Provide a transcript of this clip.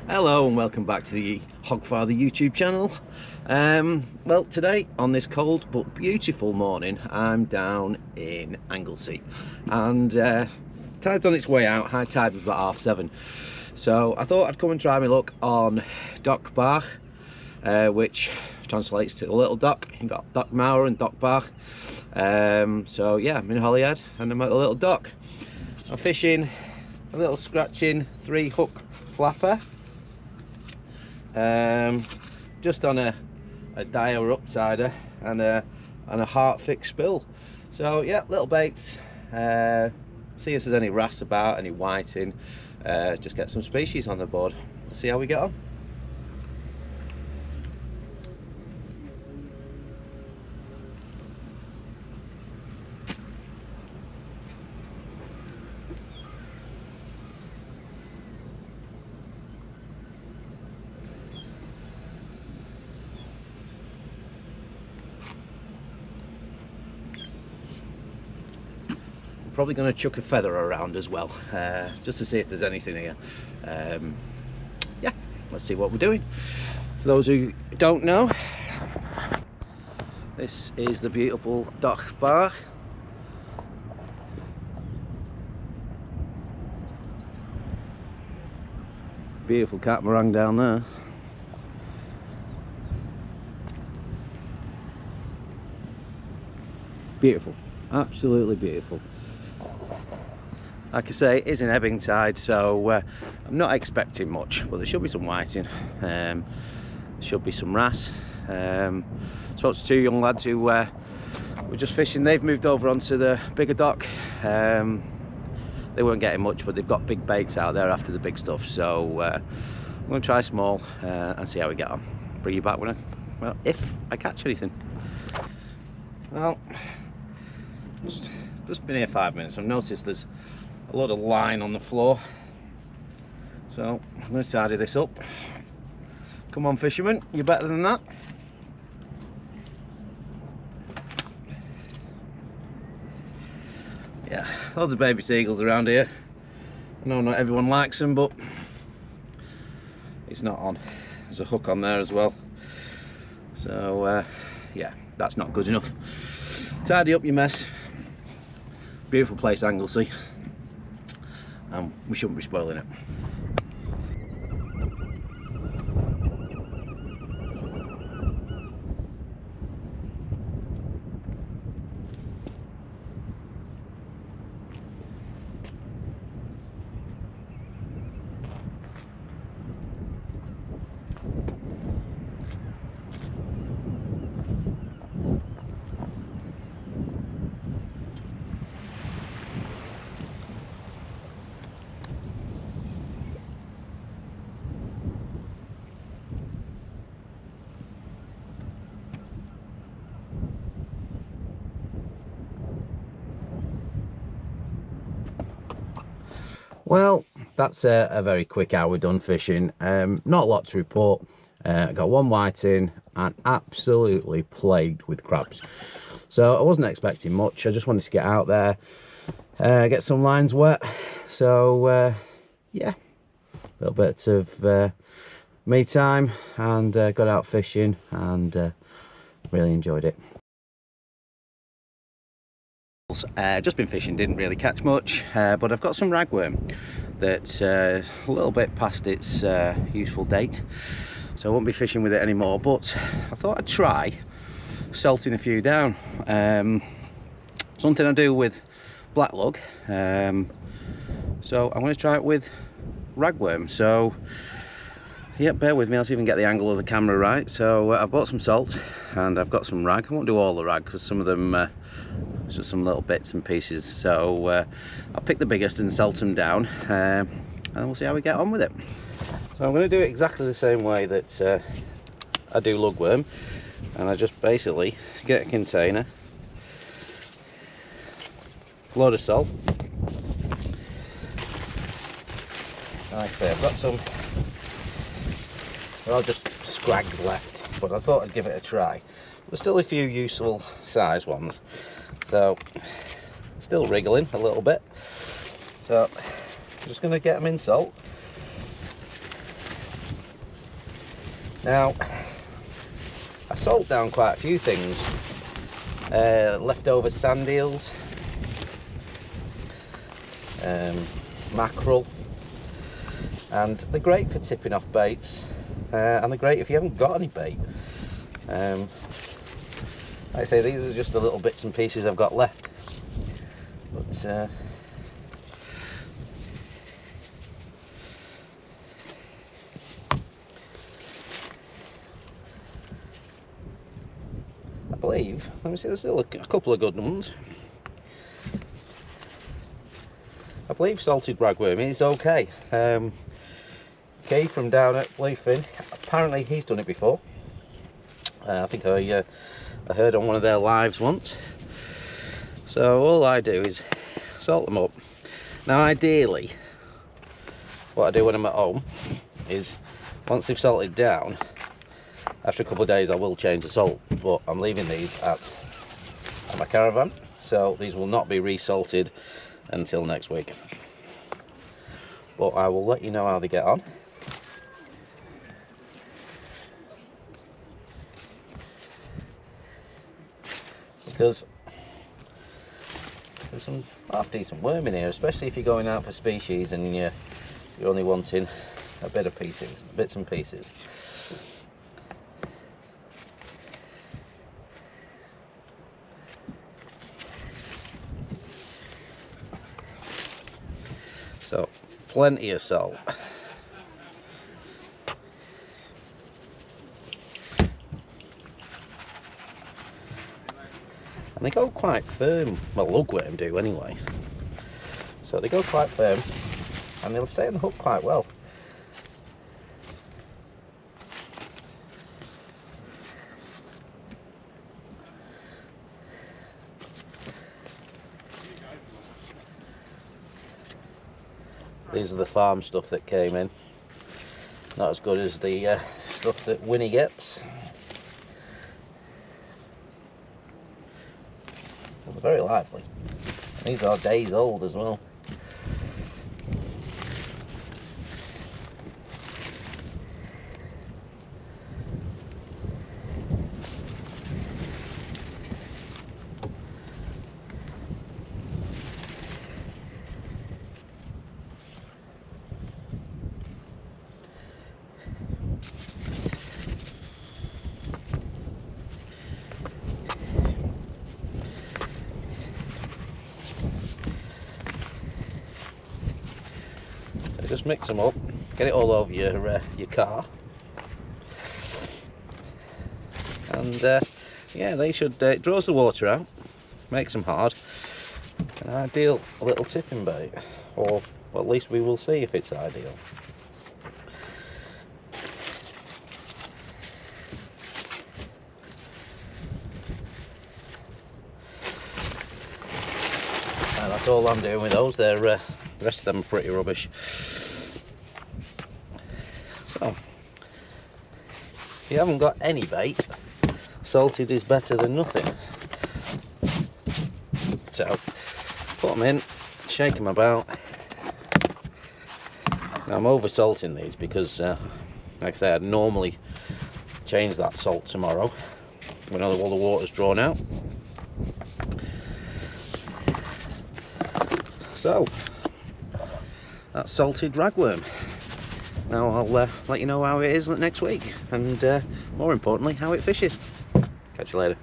Hello and welcome back to the Hogfather YouTube channel. Well, today on this cold but beautiful morning I'm down in Anglesey and tide's on its way out. High tide was about 7:30, so I thought I'd come and try my luck on Dock Bach, which translates to a little dock. You've got Dock Mauer and Dock Bach. So yeah, I'm in Holyhead and I'm at a little dock. I'm fishing a little scratching 3-hook flapper, just on a dire upsider and a heart fixed spill. So yeah, little baits, see if there's any wrasse about, any whiting, just get some species on the board. Let's see how we get on. Probably going to chuck a feather around as well, just to see if there's anything here. Yeah, let's see what we're doing. For those who don't know, this is the beautiful Dock Bach. Beautiful catamaran down there. Beautiful, absolutely beautiful. Like I say, it is an ebbing tide, so I'm not expecting much, but there should be some whiting, there should be some wrasse. Spoke to 2 young lads who were just fishing. They've moved over onto the bigger dock. They weren't getting much, but they've got big baits out there after the big stuff, so I'm going to try small and see how we get on. Bring you back when if I catch anything. Well, just been here 5 minutes. I've noticed there's a lot of line on the floor, so I'm going to tidy this up. Come on, fisherman, you're better than that. Yeah, loads of baby seagulls around here. I know not everyone likes them, but it's not on. There's a hook on there as well, so yeah, that's not good enough. Tidy up your mess. Beautiful place, Anglesey. We shouldn't be spoiling it. Well, that's a very quick hour done fishing. Not a lot to report. I got 1 whiting and absolutely plagued with crabs. So I wasn't expecting much. I just wanted to get out there, get some lines wet. So yeah, a little bit of me time and got out fishing and really enjoyed it. Just been fishing, didn't really catch much, but I've got some ragworm that's a little bit past its useful date, so I won't be fishing with it anymore, but I thought I'd try salting a few down. Something I do with black lug, so I'm going to try it with ragworm. So yeah, bear with me, I'll see if I can get the angle of the camera right. So I've bought some salt and I've got some rag. I won't do all the rag because some of them just some little bits and pieces, so I'll pick the biggest and salt them down, and we'll see how we get on with it. So I'm going to do it exactly the same way that I do lugworm, and I just basically get a container, load of salt. Like I say, I've got some, they're all just scrags left, but I thought I'd give it a try. There's still a few useful size ones, so still wriggling a little bit. So I'm just going to get them in salt. Now, I salt down quite a few things. Leftover sand eels, mackerel, and they're great for tipping off baits, and they're great if you haven't got any bait. Like I say, these are just the little bits and pieces I've got left, but I believe, let me see, there's still a couple of good ones. I believe salted ragworm is okay. Kay from down at Bluefin, apparently he's done it before. I think I heard on one of their lives once. So all I do is salt them up. Now ideally, what I do when I'm at home is, once they've salted down, after a couple of days I will change the salt, but I'm leaving these at my caravan, so these will not be resalted until next week. But I will let you know how they get on. Because there's some half decent worm in here, especially if you're going out for species and you're only wanting a bit of pieces, bits and pieces. So, plenty of salt. And they go quite firm. Well, lugworm do anyway. So they go quite firm, and they'll stay on the hook quite well. These are the farm stuff that came in. Not as good as the stuff that Winnie gets. Well, they're very lively. These are days old as well. Just mix them up, get it all over your car, and yeah, they should. It draws the water out, makes them hard. An ideal little tipping bait, or well, at least we will see if it's ideal. And that's all I'm doing with those. They're the rest of them are pretty rubbish. So, if you haven't got any bait, salted is better than nothing. So, put them in, shake them about. Now, I'm over salting these because, like I say, I'd normally change that salt tomorrow when all the water's drawn out. So, that's salted ragworm. Now I'll let you know how it is next week, and more importantly, how it fishes. Catch you later.